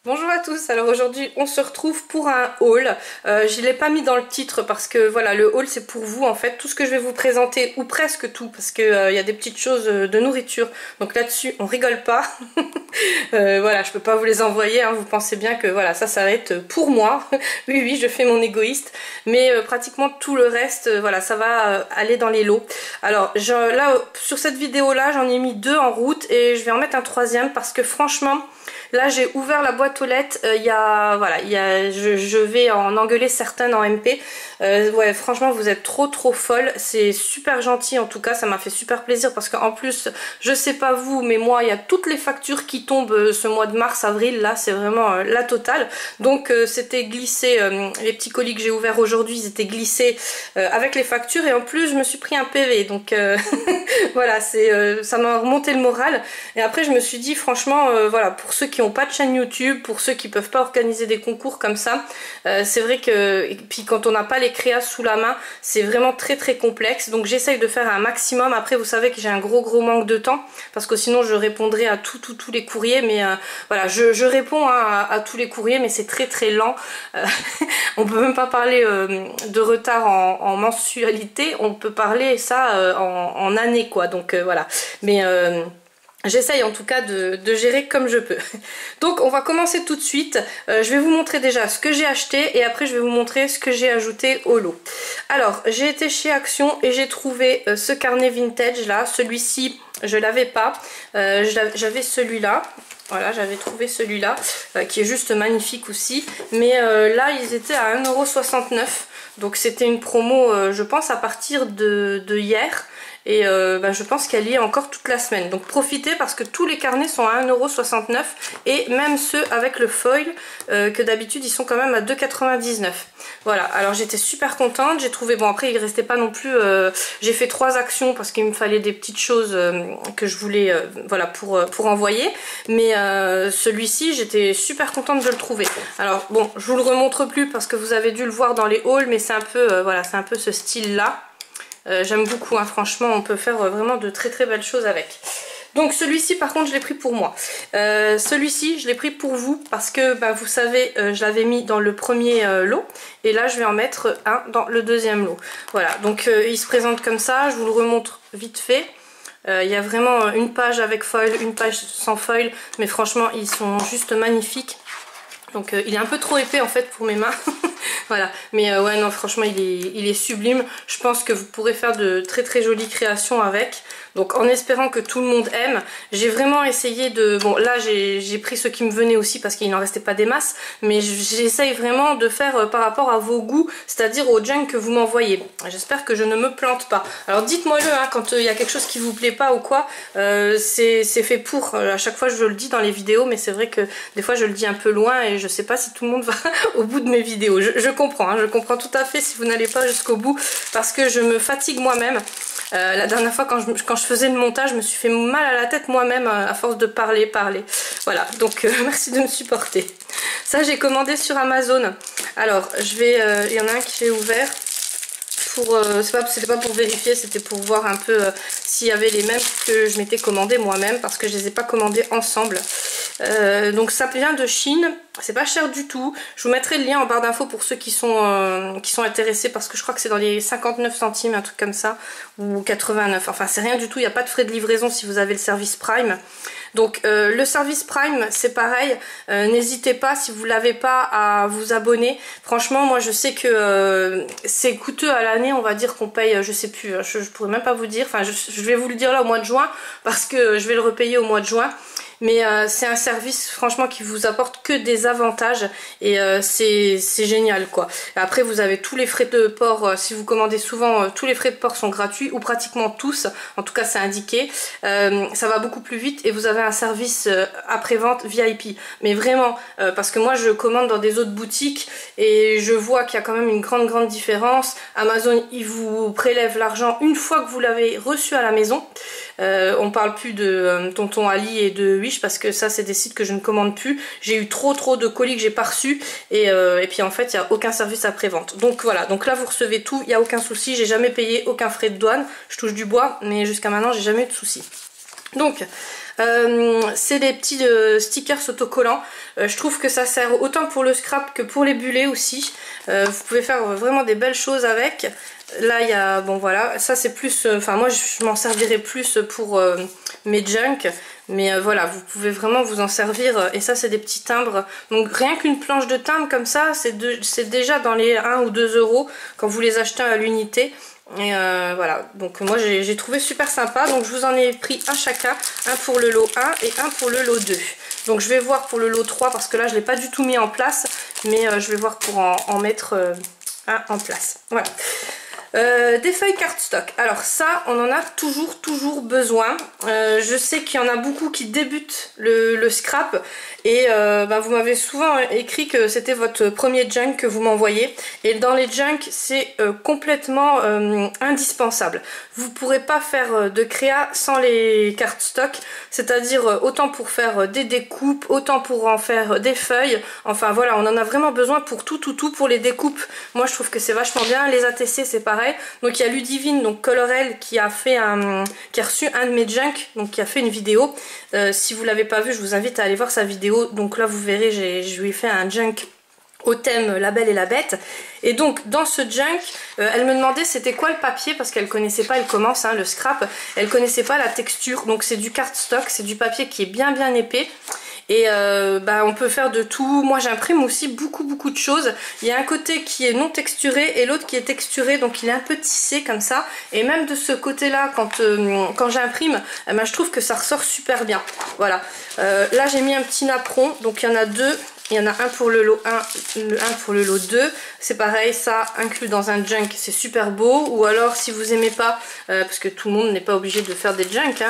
Bonjour à tous, alors aujourd'hui on se retrouve pour un haul. Je ne l'ai pas mis dans le titre parce que voilà, le haul c'est pour vous en fait, tout ce que je vais vous présenter, ou presque tout, parce qu'il y a des petites choses de nourriture, donc là-dessus on rigole pas. Voilà, je peux pas vous les envoyer, hein. Vous pensez bien que voilà, ça va être pour moi. Oui, je fais mon égoïste, mais pratiquement tout le reste, voilà, ça va aller dans les lots. Alors là, sur cette vidéo là, j'en ai mis 2 en route et je vais en mettre un 3e parce que franchement, là j'ai ouvert la boîte aux lettres, je vais en engueuler certaines en MP. Ouais, franchement vous êtes trop folle, c'est super gentil, en tout cas ça m'a fait super plaisir parce qu'en plus, je sais pas vous, mais moi il y a toutes les factures qui tombent ce mois de mars, avril, là c'est vraiment la totale. Donc c'était glissé, les petits colis que j'ai ouverts aujourd'hui, ils étaient glissés avec les factures et en plus je me suis pris un PV, donc voilà, ça m'a remonté le moral. Et après je me suis dit franchement, voilà, pour ceux qui n'ont pas de chaîne YouTube, pour ceux qui peuvent pas organiser des concours comme ça, c'est vrai que, et puis quand on n'a pas les créas sous la main, c'est vraiment très complexe, donc j'essaye de faire un maximum. Après vous savez que j'ai un gros manque de temps, parce que sinon je répondrai à tous les courriers, mais voilà, je réponds hein, à tous les courriers, mais c'est très lent. On peut même pas parler de retard en mensualité, on peut parler ça en année quoi, donc voilà, mais j'essaye en tout cas de gérer comme je peux. Donc on va commencer tout de suite. Je vais vous montrer déjà ce que j'ai acheté et après je vais vous montrer ce que j'ai ajouté au lot. Alors j'ai été chez Action et j'ai trouvé ce carnet vintage là. Celui-ci je l'avais pas. J'avais celui-là. Voilà, j'avais trouvé celui-là qui est juste magnifique aussi. Mais là ils étaient à 1,69 €. Donc c'était une promo je pense à partir de hier. Et je pense qu'elle y est encore toute la semaine. Donc profitez parce que tous les carnets sont à 1,69 € et même ceux avec le foil que d'habitude ils sont quand même à 2,99 €. Voilà, alors j'étais super contente, j'ai trouvé, bon après il restait pas non plus, j'ai fait 3 actions parce qu'il me fallait des petites choses que je voulais voilà pour envoyer, mais celui-ci j'étais super contente de le trouver. Alors bon, je vous le remontre plus parce que vous avez dû le voir dans les hauls, mais c'est un peu voilà, c'est un peu ce style là. J'aime beaucoup, hein, franchement on peut faire vraiment de très belles choses avec. Donc celui-ci par contre je l'ai pris pour moi. Celui-ci je l'ai pris pour vous parce que vous savez je l'avais mis dans le premier lot et là je vais en mettre un dans le deuxième lot. Voilà, donc il se présente comme ça, je vous le remontre vite fait. Il y a vraiment une page avec foil, une page sans foil, mais franchement ils sont juste magnifiques. Donc il est un peu trop épais en fait pour mes mains. Voilà, mais ouais non franchement il est sublime. Je pense que vous pourrez faire de très jolies créations avec. Donc en espérant que tout le monde aime, j'ai vraiment essayé de... Bon là j'ai pris ce qui me venait aussi parce qu'il n'en restait pas des masses, mais j'essaye vraiment de faire par rapport à vos goûts, c'est-à-dire au junk que vous m'envoyez. J'espère que je ne me plante pas. Alors dites-moi-le hein, quand il y a quelque chose qui vous plaît pas ou quoi, c'est fait pour. À chaque fois je le dis dans les vidéos, mais c'est vrai que des fois je le dis un peu loin et je sais pas si tout le monde va au bout de mes vidéos. Je comprends, hein, je comprends tout à fait si vous n'allez pas jusqu'au bout parce que je me fatigue moi-même. La dernière fois quand je faisais le montage, je me suis fait mal à la tête moi-même à force de parler. Voilà, donc merci de me supporter. Ça j'ai commandé sur Amazon. Alors il y en a un qui j'ai ouvert. C'était pas pour vérifier, c'était pour voir un peu s'il y avait les mêmes que je m'étais commandé moi-même parce que je les ai pas commandés ensemble. Donc ça vient de Chine, c'est pas cher du tout. Je vous mettrai le lien en barre d'infos pour ceux qui sont intéressés parce que je crois que c'est dans les 59 centimes, un truc comme ça, ou 89. Enfin c'est rien du tout, il n'y a pas de frais de livraison si vous avez le service Prime. Donc le service Prime c'est pareil, n'hésitez pas si vous l'avez pas à vous abonner. Franchement moi je sais que c'est coûteux à l'année, on va dire qu'on paye, je sais plus, je pourrais même pas vous dire, enfin je vais vous le dire là au mois de juin parce que je vais le repayer au mois de juin. Mais c'est un service franchement qui vous apporte que des avantages et c'est génial quoi. Après vous avez tous les frais de port, si vous commandez souvent tous les frais de port sont gratuits ou pratiquement tous, en tout cas c'est indiqué. Ça va beaucoup plus vite et vous avez un service après-vente VIP. Mais vraiment parce que moi je commande dans des autres boutiques et je vois qu'il y a quand même une grande différence. Amazon il vous prélève l'argent une fois que vous l'avez reçu à la maison. On parle plus de Tonton Ali et de Wish parce que ça c'est des sites que je ne commande plus. J'ai eu trop de colis que j'ai pas reçus et puis en fait il n'y a aucun service après-vente. Donc voilà, donc là vous recevez tout, il n'y a aucun souci, j'ai jamais payé aucun frais de douane, je touche du bois mais jusqu'à maintenant j'ai jamais eu de soucis. Donc C'est des petits stickers autocollants. Je trouve que ça sert autant pour le scrap que pour les bullets aussi. Vous pouvez faire vraiment des belles choses avec. Là il y a, bon voilà, ça c'est plus, enfin moi je m'en servirai plus pour mes junk. Mais voilà, vous pouvez vraiment vous en servir. Et ça c'est des petits timbres. Donc rien qu'une planche de timbre comme ça, c'est déjà dans les 1 ou 2 euros quand vous les achetez à l'unité. Et voilà, donc moi j'ai trouvé super sympa. Donc je vous en ai pris un chacun, un pour le lot 1 et un pour le lot 2. Donc je vais voir pour le lot 3 parce que là je ne l'ai pas du tout mis en place. Mais je vais voir pour en mettre un en place. Voilà. Des feuilles cardstock. Alors ça, on en a toujours besoin. Je sais qu'il y en a beaucoup qui débutent le scrap. Et vous m'avez souvent écrit que c'était votre premier junk que vous m'envoyez. Et dans les junks, c'est complètement indispensable. Vous ne pourrez pas faire de créa sans les cardstock. C'est-à-dire autant pour faire des découpes, autant pour en faire des feuilles. Enfin voilà, on en a vraiment besoin pour tout pour les découpes. Moi je trouve que c'est vachement bien. Les ATC c'est pareil. Donc il y a Ludivine, donc Colorel, qui a reçu un de mes junks, donc qui a fait une vidéo. Si vous l'avez pas vu, je vous invite à aller voir sa vidéo. Donc là vous verrez, je lui ai fait un junk au thème La Belle et la Bête. Et donc dans ce junk, elle me demandait c'était quoi le papier, parce qu'elle connaissait pas, elle commence le scrap, elle connaissait pas la texture. Donc c'est du cardstock, c'est du papier qui est bien épais. Et on peut faire de tout. Moi j'imprime aussi beaucoup de choses. Il y a un côté qui est non texturé et l'autre qui est texturé, donc il est un peu tissé comme ça. Et même de ce côté là, quand j'imprime, je trouve que ça ressort super bien. Voilà. Là j'ai mis un petit napperon, donc il y en a deux. Il y en a un pour le lot 1, un pour le lot 2. C'est pareil, ça inclus dans un junk, c'est super beau. Ou alors si vous aimez pas, parce que tout le monde n'est pas obligé de faire des junks,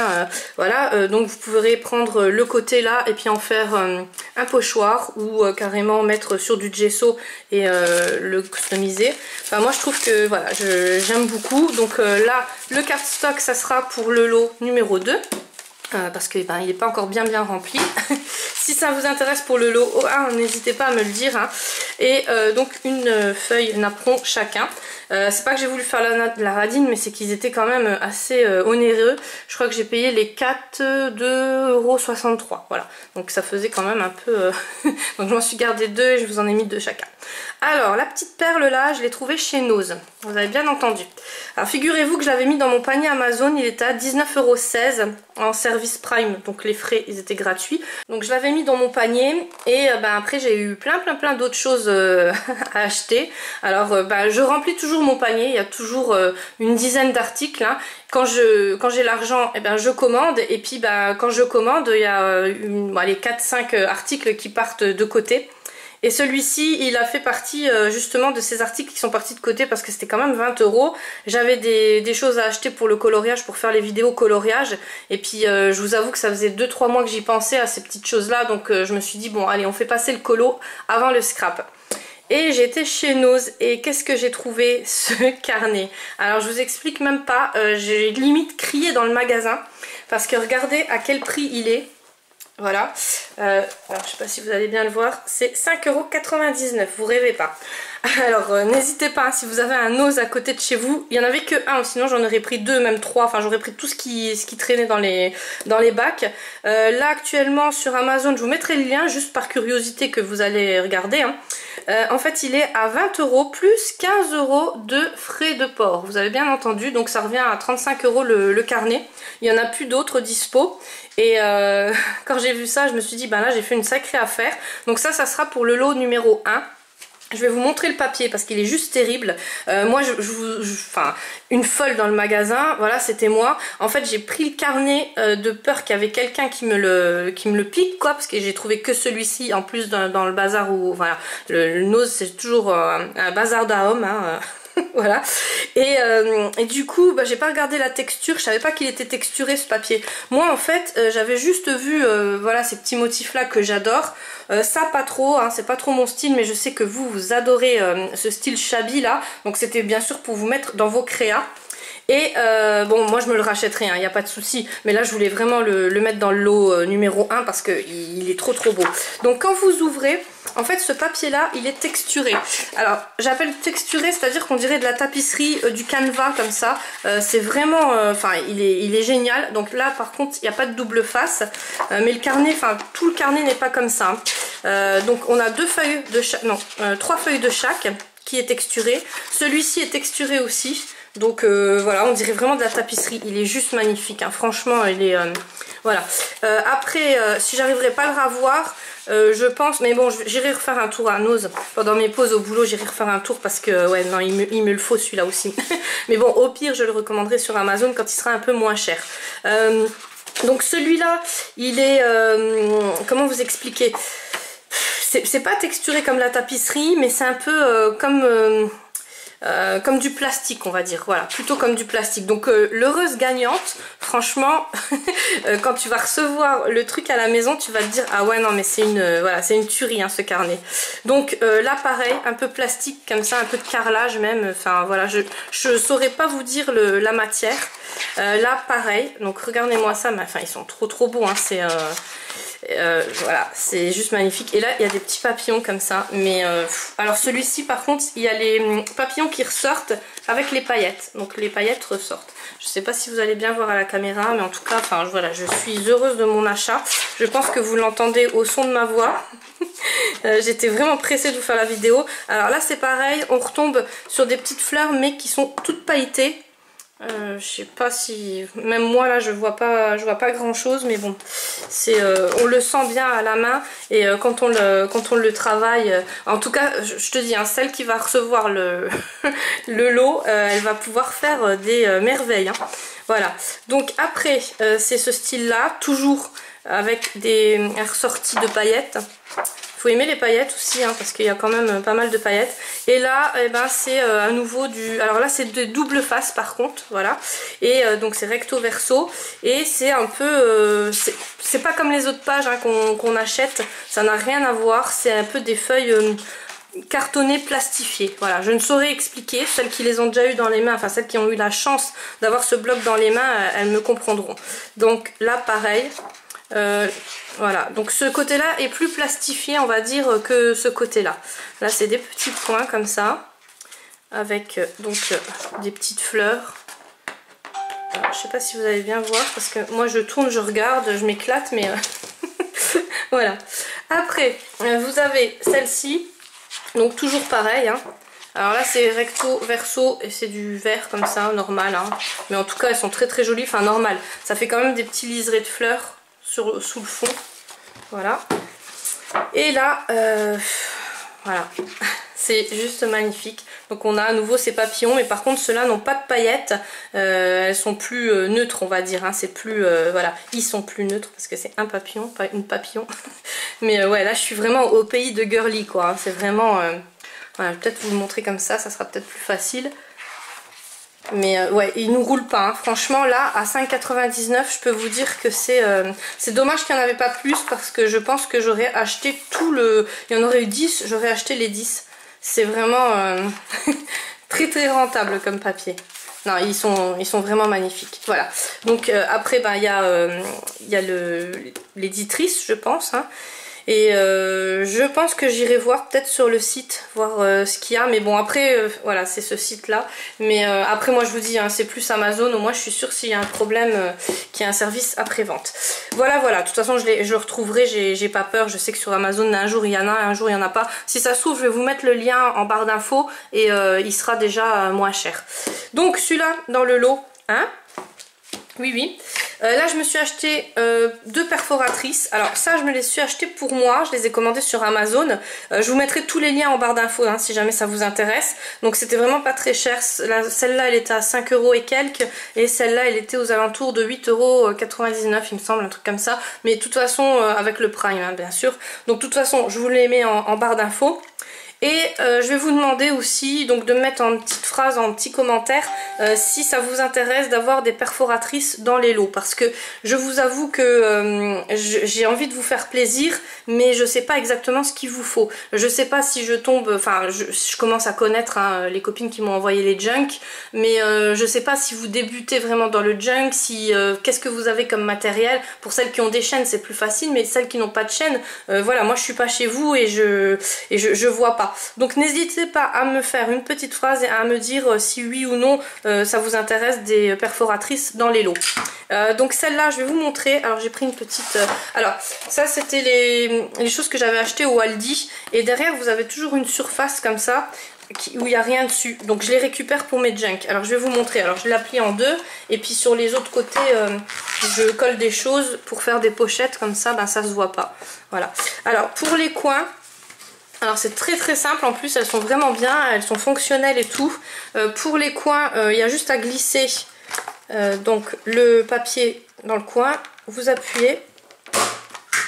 voilà, donc vous pourrez prendre le côté là et puis en faire un pochoir ou carrément mettre sur du gesso et le customiser. Enfin moi je trouve que voilà, j'aime beaucoup. Donc là, le cardstock ça sera pour le lot numéro 2. Parce qu'il n'est pas encore bien rempli. Si ça vous intéresse pour le lot 1, n'hésitez pas à me le dire. Et donc une feuille napperon chacun. C'est pas que j'ai voulu faire la radine, mais c'est qu'ils étaient quand même assez onéreux. Je crois que j'ai payé les 4,63 €. Voilà, donc ça faisait quand même un peu... donc je m'en suis gardé 2 et je vous en ai mis 2 chacun. Alors la petite perle là, je l'ai trouvée chez Nose. Vous avez bien entendu. Alors figurez-vous que je l'avais mis dans mon panier Amazon, il était à 19,16 € en service Prime, donc les frais ils étaient gratuits. Donc je l'avais mis dans mon panier et après j'ai eu plein d'autres choses à acheter. Alors je remplis toujours mon panier, il y a toujours une dizaine d'articles. Quand j'ai l'argent, je commande, et puis quand je commande, il y a les 4-5 articles qui partent de côté. Et celui-ci, il a fait partie justement de ces articles qui sont partis de côté parce que c'était quand même 20 €. J'avais des choses à acheter pour le coloriage, pour faire les vidéos coloriage. Et puis je vous avoue que ça faisait 2-3 mois que j'y pensais à ces petites choses-là. Donc je me suis dit, bon allez, on fait passer le colo avant le scrap. Et j'étais chez Nose et qu'est-ce que j'ai trouvé? Ce carnet. Alors je vous explique même pas, j'ai limite crié dans le magasin parce que regardez à quel prix il est. Voilà, alors je sais pas si vous allez bien le voir, c'est 5,99 €, vous rêvez pas. Alors n'hésitez pas, si vous avez un Nose à côté de chez vous, il n'y en avait que un, sinon j'en aurais pris 2, même 3, enfin j'aurais pris tout ce qui traînait dans les bacs. Là actuellement sur Amazon, je vous mettrai le lien juste par curiosité que vous allez regarder. En fait il est à 20 € plus 15 € de frais de port, vous avez bien entendu, donc ça revient à 35 € le carnet. Il n'y en a plus d'autres dispo. Et quand j'ai vu ça, je me suis dit, là j'ai fait une sacrée affaire. Donc ça sera pour le lot numéro 1. Je vais vous montrer le papier parce qu'il est juste terrible. Moi, une folle dans le magasin, voilà, c'était moi. En fait, j'ai pris le carnet de peur qu'il y avait quelqu'un qui me le pique, quoi, parce que j'ai trouvé que celui-ci, en plus dans le bazar où, voilà, le Nose, c'est toujours un bazar d'hommes, voilà. Et du coup j'ai pas regardé la texture, je savais pas qu'il était texturé ce papier. Moi en fait j'avais juste vu voilà, ces petits motifs là que j'adore. Ça pas trop, c'est pas trop mon style, mais je sais que vous adorez ce style shabby là, donc c'était bien sûr pour vous mettre dans vos créas. Et bon, moi je me le rachèterai, il n'y a pas de souci. Mais là je voulais vraiment le mettre dans le lot numéro 1 parce qu'il est trop beau. Donc quand vous ouvrez, en fait ce papier là il est texturé. Alors j'appelle texturé, c'est-à-dire qu'on dirait de la tapisserie, du canevas comme ça. C'est vraiment, enfin il est génial. Donc là par contre il n'y a pas de double face. Mais le carnet, enfin tout le carnet n'est pas comme ça. Donc on a 2 feuilles de chaque, non 3 feuilles de chaque qui est texturé. Celui-ci est texturé aussi. Donc voilà, on dirait vraiment de la tapisserie. Il est juste magnifique, hein. Franchement il est... voilà. Après, si j'arriverai pas à le ravoir, je pense... Mais bon, j'irai refaire un tour à Nose. Pendant mes pauses au boulot, j'irai refaire un tour parce que... Ouais, non, il me le faut celui-là aussi. Mais bon, au pire, je le recommanderai sur Amazon quand il sera un peu moins cher. Donc celui-là, il est... comment vous expliquer? C'est pas texturé comme la tapisserie, mais c'est un peu comme du plastique, on va dire, voilà, plutôt comme du plastique. Donc l'heureuse gagnante, franchement, quand tu vas recevoir le truc à la maison, tu vas te dire ah ouais non mais c'est une voilà, c'est une tuerie hein, ce carnet. Donc là pareil, un peu plastique comme ça, un peu de carrelage même. Enfin voilà, je saurais pas vous dire la matière. Là pareil, donc regardez-moi ça, mais enfin ils sont trop beaux, hein, c'est voilà, c'est juste magnifique. Et là il y a des petits papillons comme ça, mais alors celui-ci par contre il y a les papillons qui ressortent avec les paillettes, donc les paillettes ressortent. Je sais pas si vous allez bien voir à la caméra, mais en tout cas enfin voilà, je suis heureuse de mon achat. Je pense que vous l'entendez au son de ma voix. J'étais vraiment pressée de vous faire la vidéo. Alors là c'est pareil, on retombe sur des petites fleurs mais qui sont toutes pailletées. Je sais pas si... Même moi là je vois pas grand chose, mais bon, c'est on le sent bien à la main. Et quand on le travaille, en tout cas je te dis, hein, celle qui va recevoir le lot, elle va pouvoir faire des merveilles, hein. Voilà, donc après c'est ce style là, toujours avec des ressorties de paillettes. Faut aimer les paillettes aussi, hein, parce qu'il y a quand même pas mal de paillettes. Et là, eh ben, c'est à nouveau du... Alors là, c'est de double face par contre, voilà. Et donc c'est recto verso. Et c'est un peu... c'est pas comme les autres pages hein, qu'on achète. Ça n'a rien à voir. C'est un peu des feuilles... cartonnées plastifiées, voilà, je ne saurais expliquer. Celles qui les ont déjà eu dans les mains, enfin celles qui ont eu la chance d'avoir ce bloc dans les mains, elles me comprendront. Donc là pareil, voilà, donc ce côté là est plus plastifié on va dire que ce côté là. Là c'est des petits points comme ça avec donc des petites fleurs. Alors, je sais pas si vous allez bien voir parce que moi je tourne, je regarde, je m'éclate, mais voilà. Après vous avez celle-ci, donc toujours pareil, hein. Alors là c'est recto verso et c'est du vert comme ça, normal, hein. Mais en tout cas elles sont très jolies, enfin normal. Ça fait quand même des petits liserés de fleurs sous le fond, voilà. Et là voilà, c'est juste magnifique. Donc on a à nouveau ces papillons, mais par contre ceux-là n'ont pas de paillettes, elles sont plus neutres on va dire, hein. C'est plus, voilà, ils sont plus neutres parce que c'est un papillon, pas une papillon. Mais ouais, là je suis vraiment au pays de girly quoi, hein. C'est vraiment, voilà, peut-être vous le montrer comme ça sera peut-être plus facile. Mais ouais, il nous roule pas, hein. Franchement là à 5,99 je peux vous dire que c'est dommage qu'il n'y en avait pas plus, parce que je pense que j'aurais acheté tout le... Il y en aurait eu 10, j'aurais acheté les 10. C'est vraiment très rentable comme papier. Non, ils sont vraiment magnifiques. Voilà. Donc après bah, il y a l'éditrice je pense, hein. Et je pense que j'irai voir peut-être sur le site, voir ce qu'il y a. Mais bon après, voilà, c'est ce site là. Mais après moi je vous dis, hein, c'est plus Amazon. Au moins je suis sûre s'il y a un problème qu'il y a un service après-vente. Voilà, voilà. De toute façon je le retrouverai, j'ai pas peur. Je sais que sur Amazon un jour il y en a, un jour il y en a pas. Si ça se trouve je vais vous mettre le lien en barre d'infos et il sera déjà moins cher. Donc celui-là dans le lot, hein? Oui, oui. Là, je me suis acheté 2 perforatrices. Alors ça, je me les suis achetées pour moi. Je les ai commandées sur Amazon. Je vous mettrai tous les liens en barre d'infos hein, si jamais ça vous intéresse. Donc c'était vraiment pas très cher. Celle-là, elle était à 5 € et quelques. Et celle-là, elle était aux alentours de 8,99 € il me semble, un truc comme ça. Mais de toute façon, avec le Prime, hein, bien sûr. Donc de toute façon, je vous les mets en barre d'infos. Et je vais vous demander aussi donc de me mettre en petite phrase en petit commentaire si ça vous intéresse d'avoir des perforatrices dans les lots, parce que je vous avoue que j'ai envie de vous faire plaisir, mais je sais pas exactement ce qu'il vous faut. Je sais pas si je tombe, enfin je commence à connaître hein, les copines qui m'ont envoyé les junk, mais je sais pas si vous débutez vraiment dans le junk, si qu'est-ce que vous avez comme matériel. Pour celles qui ont des chaînes c'est plus facile, mais celles qui n'ont pas de chaîne, voilà, moi je suis pas chez vous et je vois pas. Donc n'hésitez pas à me faire une petite phrase et à me dire si oui ou non ça vous intéresse des perforatrices dans les lots. Donc celle-là je vais vous montrer. Alors j'ai pris une petite... alors ça c'était les choses que j'avais achetées au Aldi, et derrière vous avez toujours une surface comme ça où il n'y a rien dessus, donc je les récupère pour mes junk. Alors je vais vous montrer. Alors je la plie en deux, et puis sur les autres côtés je colle des choses pour faire des pochettes, comme ça ben, ça se voit pas. Voilà. Alors pour les coins, alors c'est très très simple, en plus elles sont vraiment bien, elles sont fonctionnelles et tout. Pour les coins il y a juste à glisser donc le papier dans le coin, vous appuyez.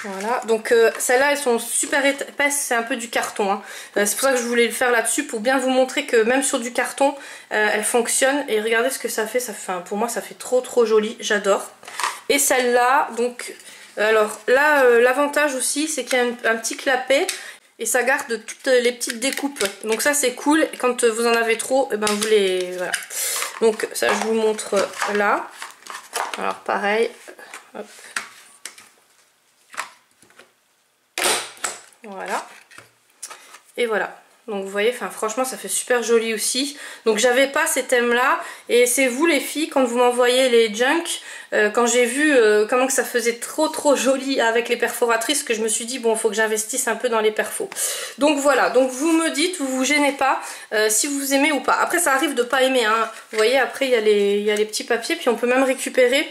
Voilà, donc celles-là elles sont super épaisses, c'est un peu du carton hein. C'est pour ça que je voulais le faire là-dessus, pour bien vous montrer que même sur du carton elles fonctionnent. Et regardez ce que ça fait, pour moi ça fait trop joli, j'adore. Et celle-là, donc alors là l'avantage aussi c'est qu'il y a un petit clapet et ça garde toutes les petites découpes, donc ça c'est cool. Et quand vous en avez trop, et ben vous les... voilà. Donc ça je vous montre là. Alors pareil, hop. Voilà, et voilà, donc vous voyez, enfin franchement ça fait super joli aussi. Donc j'avais pas ces thèmes là, et c'est vous les filles, quand vous m'envoyez les junk, quand j'ai vu comment que ça faisait trop joli avec les perforatrices, que je me suis dit bon, faut que j'investisse un peu dans les perfos. Donc voilà, donc vous me dites, vous gênez pas si vous aimez ou pas. Après ça arrive de pas aimer hein. Vous voyez, après il y a les petits papiers, puis on peut même récupérer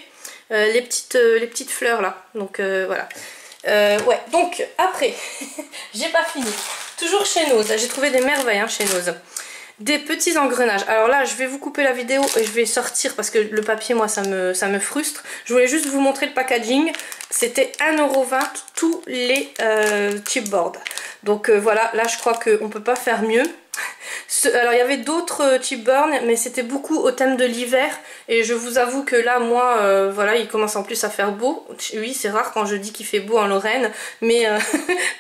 les petites fleurs là, donc voilà. Ouais, donc après, j'ai pas fini. Toujours chez Nose, j'ai trouvé des merveilles hein, chez Nose. Des petits engrenages. Alors là, je vais vous couper la vidéo et je vais sortir parce que le papier, moi, ça me frustre. Je voulais juste vous montrer le packaging. C'était 1,20 € tous les chipboards. Donc voilà, là, je crois qu'on peut pas faire mieux. Alors il y avait d'autres chipboards, mais c'était beaucoup au thème de l'hiver, et je vous avoue que là moi voilà, il commence en plus à faire beau. Oui, c'est rare quand je dis qu'il fait beau en Lorraine, mais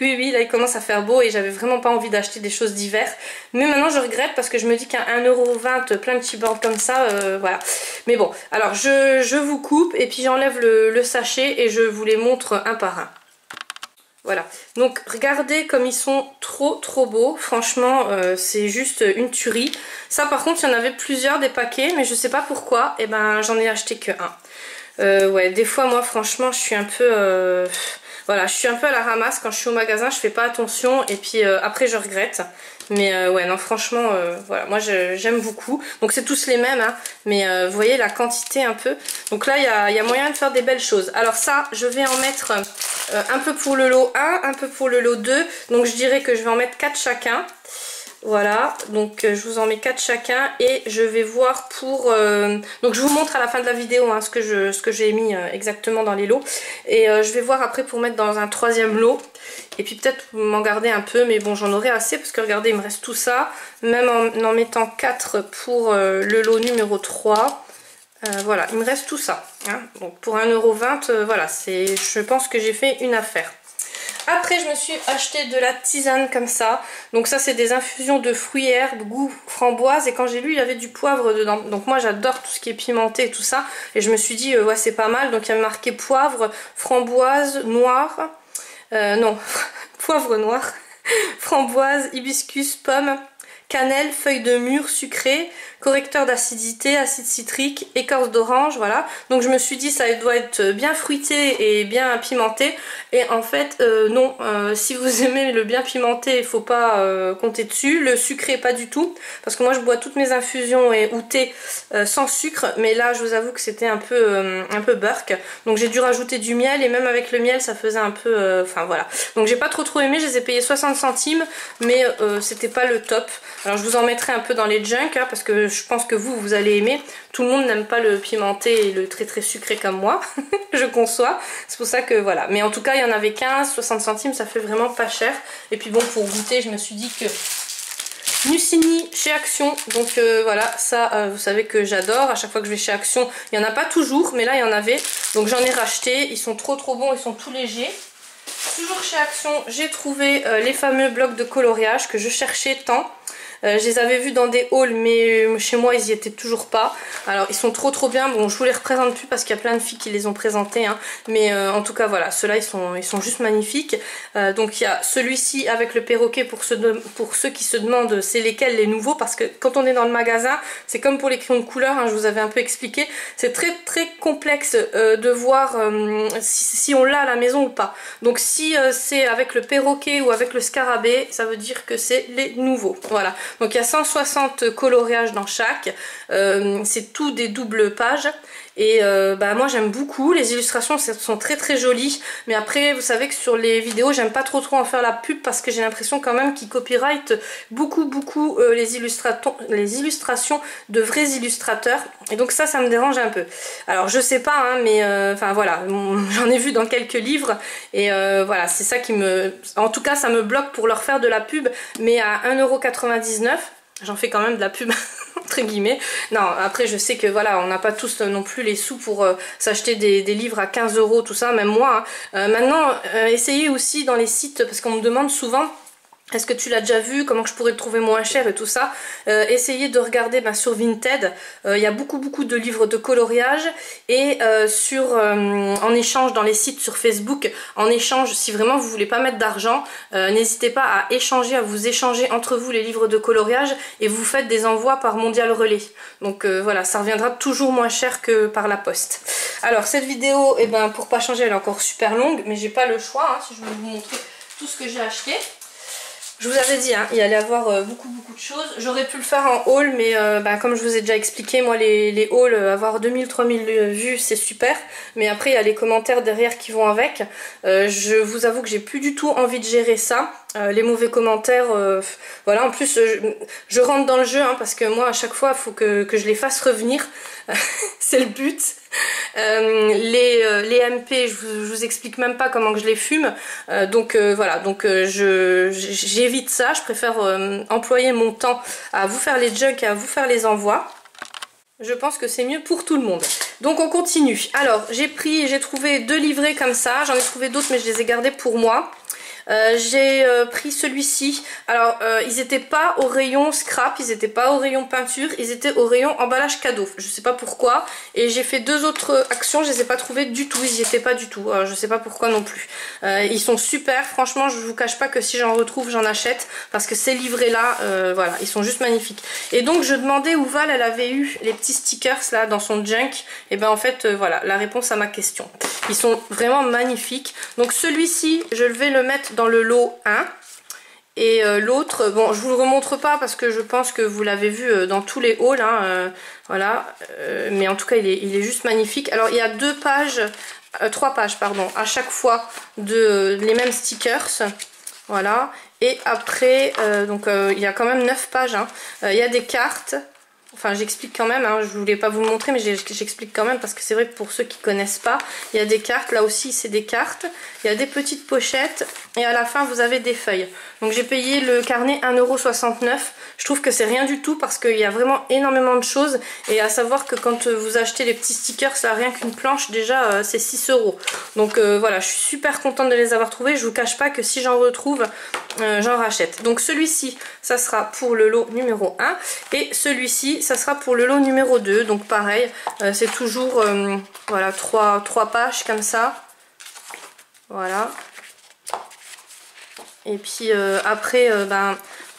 oui là il commence à faire beau et j'avais vraiment pas envie d'acheter des choses d'hiver. Mais maintenant je regrette parce que je me dis qu'à 1,20 € plein de chipboards comme ça, voilà. Mais bon, alors je vous coupe et puis j'enlève le sachet et je vous les montre un par un. Voilà, donc regardez comme ils sont trop beaux, franchement c'est juste une tuerie. Ça par contre il y en avait plusieurs des paquets, mais je sais pas pourquoi, et ben j'en ai acheté que un. Ouais, des fois moi franchement je suis un peu... voilà, je suis un peu à la ramasse quand je suis au magasin, je fais pas attention et puis après je regrette. Mais ouais, non franchement, voilà, moi j'aime beaucoup. Donc c'est tous les mêmes, hein, mais vous voyez la quantité un peu. Donc là il y a moyen de faire des belles choses. Alors ça, je vais en mettre un peu pour le lot 1, un peu pour le lot 2. Donc je dirais que je vais en mettre 4 chacun. Voilà, donc je vous en mets 4 chacun et je vais voir pour... donc je vous montre à la fin de la vidéo hein, ce que j'ai mis exactement dans les lots. Et je vais voir après pour mettre dans un 3e lot. Et puis peut-être m'en garder un peu, mais bon j'en aurai assez parce que regardez il me reste tout ça. Même en mettant 4 pour le lot numéro 3. Voilà, il me reste tout ça. Hein. Donc pour 1,20 €, voilà, je pense que j'ai fait une affaire. Après je me suis acheté de la tisane comme ça. Donc ça c'est des infusions de fruits et herbes goût framboise. Et quand j'ai lu il y avait du poivre dedans. Donc moi j'adore tout ce qui est pimenté et tout ça. Et je me suis dit ouais c'est pas mal. Donc il y a marqué poivre, framboise, noir. Non, poivre noir, framboise, hibiscus, pomme, cannelle, feuilles de mûre sucrée, correcteur d'acidité, acide citrique, écorce d'orange, voilà. Donc je me suis dit ça doit être bien fruité et bien pimenté. Et en fait non, si vous aimez le bien pimenté, il faut pas compter dessus. Le sucré pas du tout, parce que moi je bois toutes mes infusions ou thé sans sucre. Mais là je vous avoue que c'était un peu burk. Donc j'ai dû rajouter du miel, et même avec le miel ça faisait un peu... enfin voilà. Donc j'ai pas trop aimé, je les ai payés 60 centimes, mais c'était pas le top. Alors je vous en mettrai un peu dans les junk hein, parce que je pense que vous allez aimer. Tout le monde n'aime pas le pimenté et le très sucré comme moi. Je conçois. C'est pour ça que voilà. Mais en tout cas il y en avait 15, 60 centimes, ça fait vraiment pas cher. Et puis bon, pour goûter je me suis dit que Nucini chez Action, donc voilà, ça vous savez que j'adore. À chaque fois que je vais chez Action, il n'y en a pas toujours, mais là il y en avait, donc j'en ai racheté. Ils sont trop bons, ils sont tout légers. Toujours chez Action, j'ai trouvé les fameux blocs de coloriage que je cherchais tant. Je les avais vus dans des hauls, mais chez moi ils y étaient toujours pas. Alors ils sont trop bien. Bon, je vous les représente plus parce qu'il y a plein de filles qui les ont présentés, hein. Mais en tout cas voilà, ceux-là ils sont juste magnifiques. Donc il y a celui-ci avec le perroquet pour ceux qui se demandent c'est lesquels les nouveaux, parce que quand on est dans le magasin, c'est comme pour les crayons de couleur, hein, je vous avais un peu expliqué. C'est très complexe de voir si on l'a à la maison ou pas. Donc si c'est avec le perroquet ou avec le scarabée, ça veut dire que c'est les nouveaux. Voilà. Donc il y a 160 coloriages dans chaque, c'est tout des doubles pages. Et moi j'aime beaucoup, les illustrations sont très jolies, mais après vous savez que sur les vidéos j'aime pas trop en faire la pub parce que j'ai l'impression quand même qu'ils copyright beaucoup les illustrations de vrais illustrateurs, et donc ça me dérange un peu. Alors je sais pas, hein, mais enfin voilà, j'en ai vu dans quelques livres, et voilà, c'est ça qui me... En tout cas ça me bloque pour leur faire de la pub, mais à 1,99 €, j'en fais quand même de la pub entre guillemets. Non, après je sais que voilà, on n'a pas tous non plus les sous pour s'acheter des livres à 15 € tout ça, même moi, hein. Maintenant essayez aussi dans les sites, parce qu'on me demande souvent est-ce que tu l'as déjà vu, comment je pourrais le trouver moins cher et tout ça. Essayez de regarder sur Vinted, il y a beaucoup de livres de coloriage, et en échange dans les sites sur Facebook, en échange, si vraiment vous voulez pas mettre d'argent, n'hésitez pas à vous échanger entre vous les livres de coloriage, et vous faites des envois par Mondial Relais. Donc voilà, ça reviendra toujours moins cher que par la poste. Alors cette vidéo, pour pas changer, elle est encore super longue, mais j'ai pas le choix, hein, si je veux vous montrer tout ce que j'ai acheté. Je vous avais dit, hein, il allait y avoir beaucoup de choses. J'aurais pu le faire en haul, mais comme je vous ai déjà expliqué, moi les hauls, avoir 2000-3000 vues, c'est super. Mais après, il y a les commentaires derrière qui vont avec. Je vous avoue que j'ai plus du tout envie de gérer ça. Les mauvais commentaires, voilà. En plus, je rentre dans le jeu, hein, parce que moi, à chaque fois, il faut que je les fasse revenir. C'est le but. Les MP, je vous explique même pas comment que je les fume. Donc voilà, donc j'évite ça. Je préfère employer mon temps à vous faire les jugs et à vous faire les envois. Je pense que c'est mieux pour tout le monde. Donc on continue. Alors j'ai trouvé 2 livrets comme ça. J'en ai trouvé d'autres, mais je les ai gardés pour moi. J'ai pris celui-ci. Alors ils étaient pas au rayon scrap, ils étaient pas au rayon peinture, ils étaient au rayon emballage cadeau. Je sais pas pourquoi. Et j'ai fait 2 autres actions, je les ai pas trouvés du tout, ils y étaient pas du tout. Je sais pas pourquoi non plus. Ils sont super, franchement je vous cache pas que si j'en retrouve j'en achète, parce que ces livrets là, voilà, ils sont juste magnifiques. Et donc je demandais où Val elle avait eu les petits stickers là dans son junk. Et en fait voilà la réponse à ma question. Ils sont vraiment magnifiques. Donc celui-ci je vais le mettre dans le lot 1, et l'autre, bon je vous le remontre pas parce que je pense que vous l'avez vu dans tous les hauls, hein, voilà, mais en tout cas il est juste magnifique. Alors il y a 3 pages pardon, à chaque fois les mêmes stickers, voilà, et après il y a quand même 9 pages, hein. Il y a des cartes. Enfin j'explique quand même, hein, je voulais pas vous le montrer mais j'explique quand même parce que c'est vrai que pour ceux qui connaissent pas, il y a des cartes, là aussi c'est des cartes, il y a des petites pochettes et à la fin vous avez des feuilles. Donc j'ai payé le carnet 1,69 €, je trouve que c'est rien du tout parce qu'il y a vraiment énormément de choses, et à savoir que quand vous achetez les petits stickers, ça rien qu'une planche déjà c'est 6 €. Donc voilà, je suis super contente de les avoir trouvés, je vous cache pas que si j'en retrouve, j'en rachète. Donc celui-ci, ça sera pour le lot numéro 1 et celui-ci, ça sera pour le lot numéro 2. Donc pareil, c'est toujours voilà, 3 pages comme ça. Voilà. Et puis après,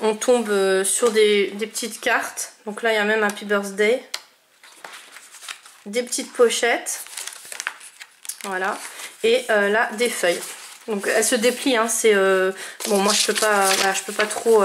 on tombe sur des petites cartes. Donc là, il y a même Happy Birthday. Des petites pochettes. Voilà. Et là, des feuilles. Donc elle se déplie, hein, c'est bon, moi je peux pas trop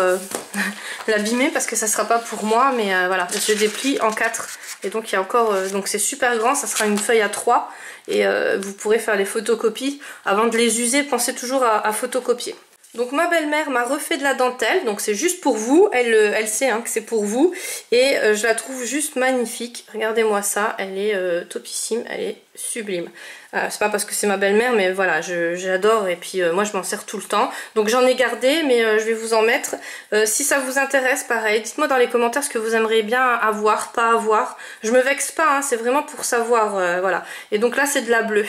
l'abîmer parce que ça sera pas pour moi, mais voilà, elle se déplie en 4, et donc il y a encore donc c'est super grand, ça sera une feuille à 3, et vous pourrez faire les photocopies avant de les user. Pensez toujours à photocopier. Donc ma belle-mère m'a refait de la dentelle, donc c'est juste pour vous, elle sait hein, que c'est pour vous, et je la trouve juste magnifique. Regardez-moi ça, elle est topissime, elle est sublime. C'est pas parce que c'est ma belle-mère, mais voilà, j'adore, et puis moi je m'en sers tout le temps. Donc j'en ai gardé, mais je vais vous en mettre. Si ça vous intéresse, pareil, dites-moi dans les commentaires ce que vous aimeriez bien avoir, pas avoir. Je me vexe pas, hein, c'est vraiment pour savoir, voilà. Et donc là c'est de la bleue.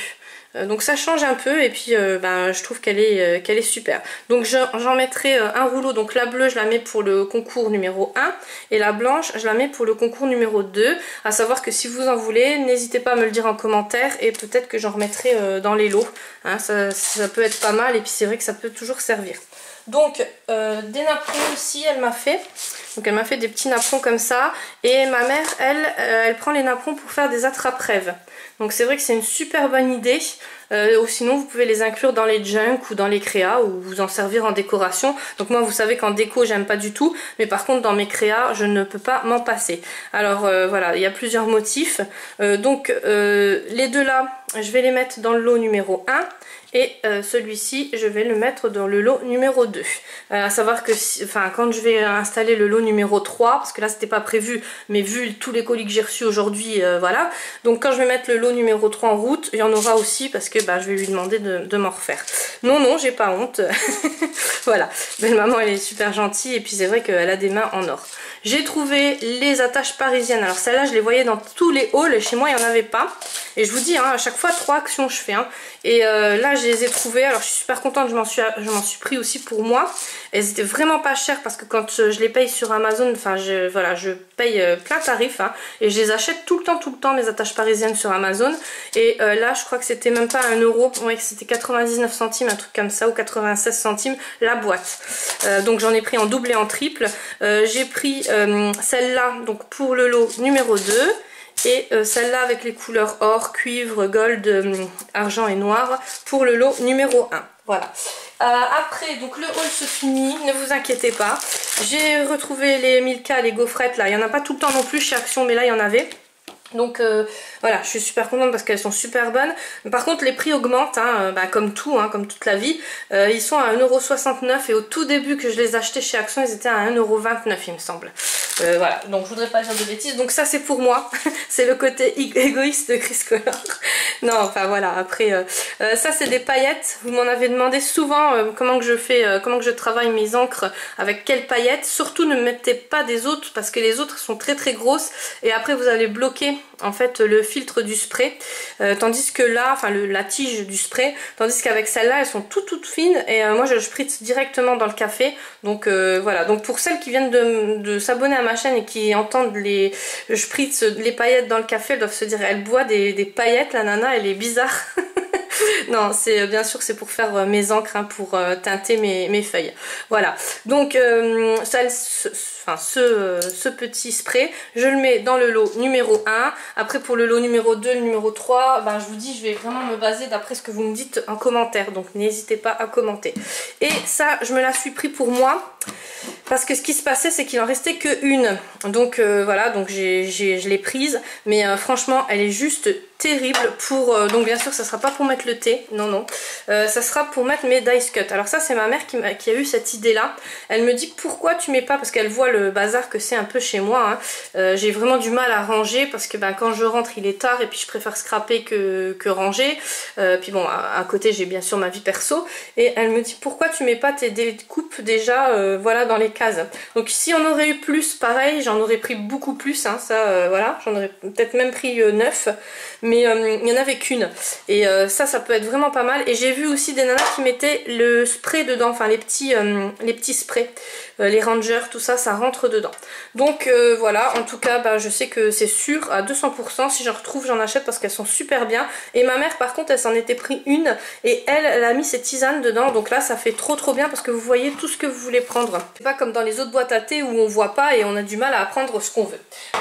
Donc ça change un peu et puis je trouve qu'elle est super. Donc j'en mettrai un rouleau, donc la bleue je la mets pour le concours numéro 1 et la blanche je la mets pour le concours numéro 2. À savoir que si vous en voulez, n'hésitez pas à me le dire en commentaire et peut-être que j'en remettrai dans les lots. Hein, ça peut être pas mal et puis c'est vrai que ça peut toujours servir. Donc des napperons aussi elle m'a fait. Donc elle m'a fait des petits napperons comme ça. Et ma mère elle prend les napperons pour faire des attrape-rêves. Donc c'est vrai que c'est une super bonne idée. Ou sinon vous pouvez les inclure dans les junks ou dans les créas ou vous en servir en décoration. Donc moi vous savez qu'en déco j'aime pas du tout. Mais par contre dans mes créas je ne peux pas m'en passer. Alors voilà, il y a plusieurs motifs. Donc les deux là je vais les mettre dans le lot numéro 1. Et celui-ci, je vais le mettre dans le lot numéro 2. À savoir que quand je vais installer le lot numéro 3, parce que là c'était pas prévu, mais vu tous les colis que j'ai reçus aujourd'hui, voilà. Donc quand je vais mettre le lot numéro 3 en route, il y en aura aussi parce que je vais lui demander de m'en refaire. Non, j'ai pas honte. Voilà. Belle maman, elle est super gentille et puis c'est vrai qu'elle a des mains en or. J'ai trouvé les attaches parisiennes. Alors celles-là, je les voyais dans tous les hauls. Chez moi, il n'y en avait pas. Et je vous dis, hein, à chaque fois, 3 actions je fais. Hein. Et là, je les ai trouvées. Alors, je suis super contente. Je m'en suis pris aussi pour moi. Elles étaient vraiment pas chères parce que quand je les paye sur Amazon, je paye plein tarif. Hein, et je les achète tout le temps, mes attaches parisiennes sur Amazon. Et là, je crois que c'était même pas 1 euro. Ouais, c'était 99 centimes, un truc comme ça, ou 96 centimes la boîte. Donc, j'en ai pris en double et en triple. J'ai pris celle-là donc pour le lot numéro 2. Et celle-là avec les couleurs or, cuivre, gold, argent et noir pour le lot numéro 1. Voilà. Après, donc le haul se finit, ne vous inquiétez pas. J'ai retrouvé les Milka, les gaufrettes là. Il n'y en a pas tout le temps non plus chez Action, mais là il y en avait. Donc voilà, je suis super contente parce qu'elles sont super bonnes. Par contre les prix augmentent, hein, comme tout, hein, comme toute la vie. Ils sont à 1,69 € et au tout début que je les achetais chez Action, ils étaient à 1,29 € il me semble. Voilà, donc je voudrais pas dire de bêtises. Donc ça c'est pour moi, c'est le côté égoïste de Chris Color. Non, enfin voilà, après ça c'est des paillettes. Vous m'en avez demandé souvent comment que je fais, comment que je travaille mes encres, avec quelles paillettes. Surtout ne mettez pas des autres parce que les autres sont très très grosses et après vous allez bloquer en fait le filtre du spray, tandis que là, la tige du spray, tandis qu'avec celle-là elles sont toutes fines et moi je spritz directement dans le café. Donc voilà, donc pour celles qui viennent de s'abonner à ma chaîne et qui entendent je spritz les paillettes dans le café, elles doivent se dire elle boit des paillettes, la nana elle est bizarre. Non, c'est bien sûr c'est pour faire mes encres, hein, pour teinter mes feuilles. Voilà, donc ce petit spray, je le mets dans le lot numéro 1. Après pour le lot numéro 2, le numéro 3, je vous dis, je vais vraiment me baser d'après ce que vous me dites en commentaire. Donc n'hésitez pas à commenter. Et ça, je me la suis pris pour moi. Parce que ce qui se passait, c'est qu'il en restait qu'une. Donc voilà, donc je l'ai prise. Mais franchement, elle est juste terrible pour... donc bien sûr, ça sera pas pour mettre le thé. Non. Ça sera pour mettre mes dice cut. Alors ça, c'est ma mère qui a eu cette idée-là. Elle me dit, pourquoi tu mets pas... Parce qu'elle voit le bazar que c'est un peu chez moi. Hein. J'ai vraiment du mal à ranger parce que quand je rentre, il est tard. Et puis je préfère scraper que ranger. Puis bon, à côté, j'ai bien sûr ma vie perso. Et elle me dit, pourquoi tu mets pas tes découpes déjà voilà, dans les cases. Donc si on aurait eu plus, pareil, j'en aurais pris beaucoup plus, hein, ça voilà, j'en aurais peut-être même pris 9, mais il n'y en avait qu'une. Et ça peut être vraiment pas mal. Et j'ai vu aussi des nanas qui mettaient le spray dedans, enfin les petits sprays, les Rangers, tout ça, ça rentre dedans. Donc voilà, en tout cas, je sais que c'est sûr à 200%, si j'en retrouve, j'en achète parce qu'elles sont super bien. Et ma mère, par contre, elle s'en était pris une et elle a mis ses tisanes dedans. Donc là, ça fait trop bien parce que vous voyez tout ce que vous voulez prendre. C'est pas comme dans les autres boîtes à thé où on voit pas et on a du mal à prendre ce qu'on veut.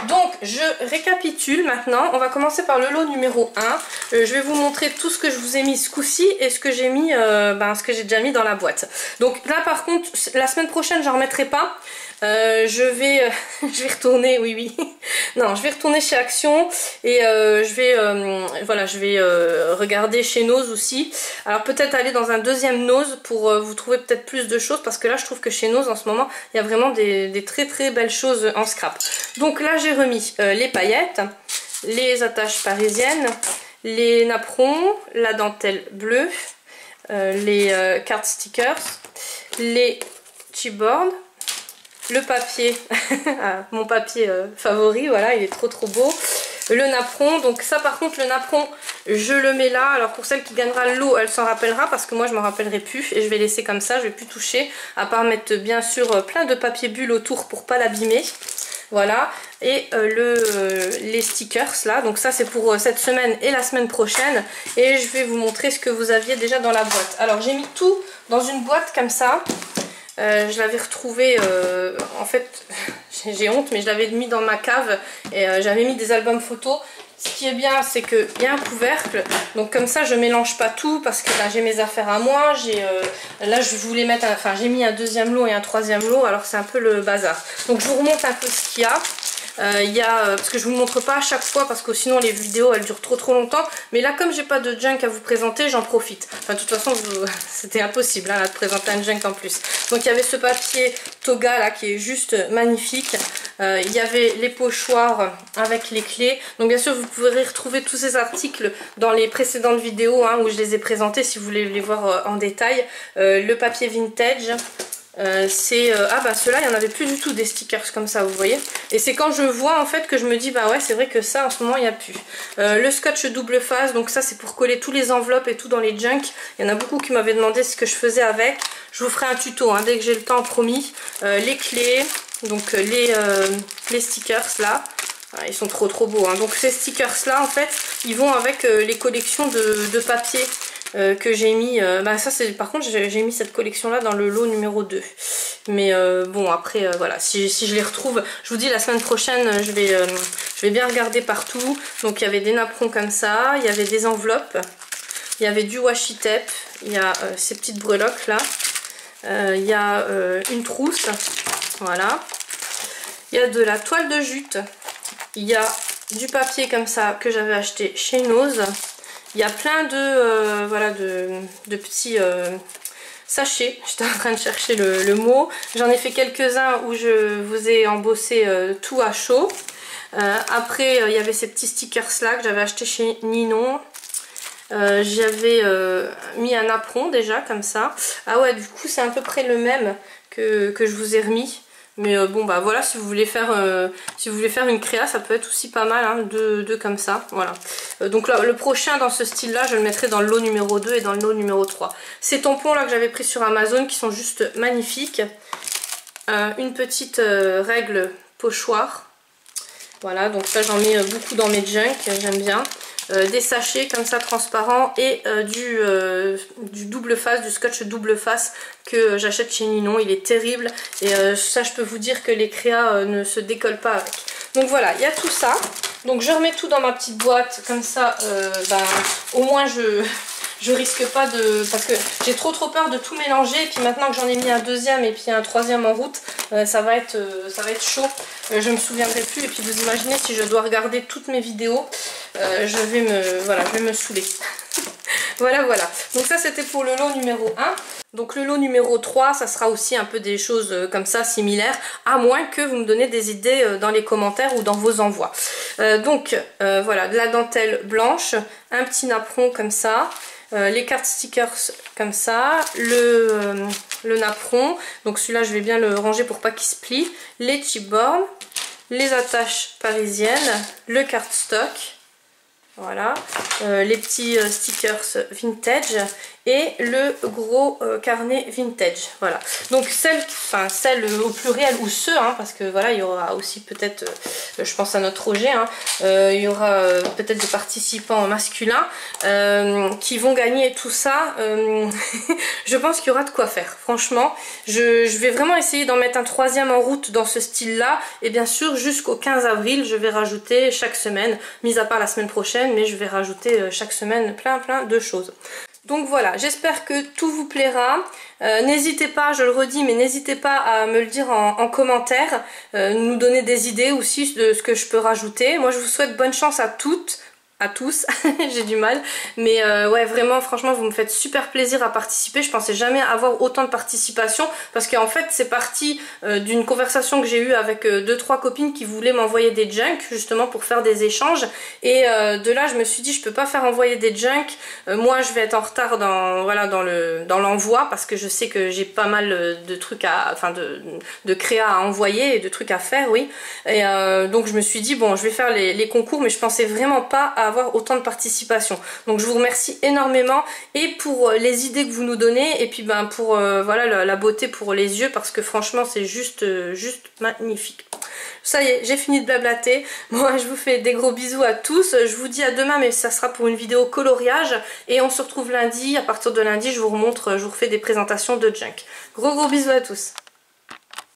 Donc je récapitule maintenant, on va commencer par le lot numéro numéro 1. Je vais vous montrer tout ce que je vous ai mis ce coup-ci et ce que j'ai mis, ce que j'ai déjà mis dans la boîte. Donc là par contre, la semaine prochaine j'en remettrai pas. Je vais retourner, oui. Non, je vais retourner chez Action et je vais regarder chez Nose aussi. Alors peut-être aller dans un deuxième Nose pour vous trouver peut-être plus de choses parce que là je trouve que chez Nose en ce moment il y a vraiment des très très belles choses en scrap. Donc là j'ai remis les paillettes, les attaches parisiennes, les napperons, la dentelle bleue, les card stickers, les chipboards, le papier, mon papier favori, voilà, il est trop beau. Le napperon, donc ça par contre le napperon je le mets là. Alors pour celle qui gagnera le lot, elle s'en rappellera parce que moi je m'en rappellerai plus et je vais laisser comme ça, je vais plus toucher à part mettre bien sûr plein de papier bulle autour pour pas l'abîmer. Voilà, et les stickers là, donc ça c'est pour cette semaine et la semaine prochaine et je vais vous montrer ce que vous aviez déjà dans la boîte. Alors j'ai mis tout dans une boîte comme ça. Je l'avais retrouvé, en fait j'ai honte mais je l'avais mis dans ma cave et j'avais mis des albums photos. Ce qui est bien c'est qu'il y a un couvercle, donc comme ça je mélange pas tout parce que j'ai mes affaires à moi, là je voulais mettre, j'ai mis un deuxième lot et un troisième lot, alors c'est un peu le bazar. Donc je vous remonte un peu ce qu'il y a. Parce que je vous montre pas à chaque fois parce que sinon les vidéos elles durent trop longtemps, mais là comme j'ai pas de junk à vous présenter j'en profite. Enfin de toute façon c'était impossible là, de présenter un junk en plus. Donc il y avait ce papier toga là qui est juste magnifique, il y avait les pochoirs avec les clés, donc bien sûr vous pourrez retrouver tous ces articles dans les précédentes vidéos où je les ai présentés si vous voulez les voir en détail. Le papier vintage, ceux-là il n'y en avait plus du tout des stickers comme ça, vous voyez, et c'est quand je vois en fait que je me dis bah ouais c'est vrai que ça en ce moment il n'y a plus. Le scotch double face, donc ça c'est pour coller tous les enveloppes et tout dans les junk. Il y en a beaucoup qui m'avaient demandé ce que je faisais avec, je vous ferai un tuto dès que j'ai le temps, promis. Les clés, donc les stickers là, ils sont trop beaux donc ces stickers là en fait ils vont avec les collections de papier que j'ai mis, ça c'est par contre j'ai mis cette collection là dans le lot numéro 2, mais bon après voilà, si je les retrouve, je vous dis la semaine prochaine je vais bien regarder partout. Donc il y avait des napperons comme ça, il y avait des enveloppes, il y avait du washi tape, il y a ces petites breloques là, il y a une trousse, voilà, il y a de la toile de jute, il y a du papier comme ça que j'avais acheté chez Nose. Il y a plein de petits sachets, j'étais en train de chercher le mot. J'en ai fait quelques-uns où je vous ai embossé tout à chaud. Après, il y avait ces petits stickers là que j'avais acheté chez Ninon. J'avais mis un napperon déjà comme ça. Ah ouais, du coup c'est à peu près le même que je vous ai remis. Mais bon bah voilà, si vous voulez faire une créa, ça peut être aussi pas mal, deux comme ça, voilà. Donc là, le prochain dans ce style là, je le mettrai dans le lot numéro 2 et dans le lot numéro 3. Ces tampons là que j'avais pris sur Amazon qui sont juste magnifiques. Une petite règle pochoir. Voilà, donc ça j'en mets beaucoup dans mes junk, j'aime bien. Des sachets comme ça transparents et du double face, du scotch double face que j'achète chez Ninon. Il est terrible et ça je peux vous dire que les créas ne se décollent pas avec. Donc voilà, il y a tout ça. Donc je remets tout dans ma petite boîte comme ça, au moins je risque pas de... parce que j'ai trop peur de tout mélanger et puis maintenant que j'en ai mis un deuxième et puis un troisième en route, ça va être chaud, je me souviendrai plus et puis vous imaginez si je dois regarder toutes mes vidéos, je vais me saouler. Voilà, donc ça c'était pour le lot numéro 1. Donc le lot numéro 3, ça sera aussi un peu des choses comme ça, similaires, à moins que vous me donnez des idées dans les commentaires ou dans vos envois. Voilà, de la dentelle blanche, un petit napperon comme ça, les cartes stickers comme ça, le napperon, donc celui-là je vais bien le ranger pour pas qu'il se plie, les chipboards, les attaches parisiennes, le cardstock, voilà, les petits stickers vintage et le gros carnet vintage. Voilà, donc celle au pluriel ou ceux, parce que voilà, il y aura aussi peut-être, je pense à notre Roger, il y aura peut-être des participants masculins qui vont gagner tout ça. Je pense qu'il y aura de quoi faire, franchement. Je vais vraiment essayer d'en mettre un troisième en route dans ce style là, et bien sûr jusqu'au 15 avril je vais rajouter chaque semaine, mis à part la semaine prochaine chaîne, mais je vais rajouter chaque semaine plein de choses. Donc voilà, j'espère que tout vous plaira. N'hésitez pas, je le redis, mais n'hésitez pas à me le dire en commentaire, nous donner des idées aussi de ce que je peux rajouter. Moi je vous souhaite bonne chance à toutes, à tous, j'ai du mal, mais ouais vraiment franchement vous me faites super plaisir à participer. Je pensais jamais avoir autant de participation parce qu'en fait c'est parti d'une conversation que j'ai eue avec 2-3 copines qui voulaient m'envoyer des junk justement pour faire des échanges, et de là je me suis dit je peux pas faire envoyer des junk, moi je vais être en retard dans voilà dans l'envoi parce que je sais que j'ai pas mal de trucs à enfin de créa à envoyer et de trucs à faire, oui, et donc je me suis dit bon je vais faire les concours, mais je pensais vraiment pas à avoir autant de participation. Donc je vous remercie énormément, et pour les idées que vous nous donnez, et puis ben pour voilà la beauté pour les yeux, parce que franchement c'est juste magnifique. Ça y est, j'ai fini de blablater. Moi je vous fais des gros bisous à tous, je vous dis à demain, mais ça sera pour une vidéo coloriage, et on se retrouve lundi. À partir de lundi je vous remontre, je vous refais des présentations de junk. Gros bisous à tous.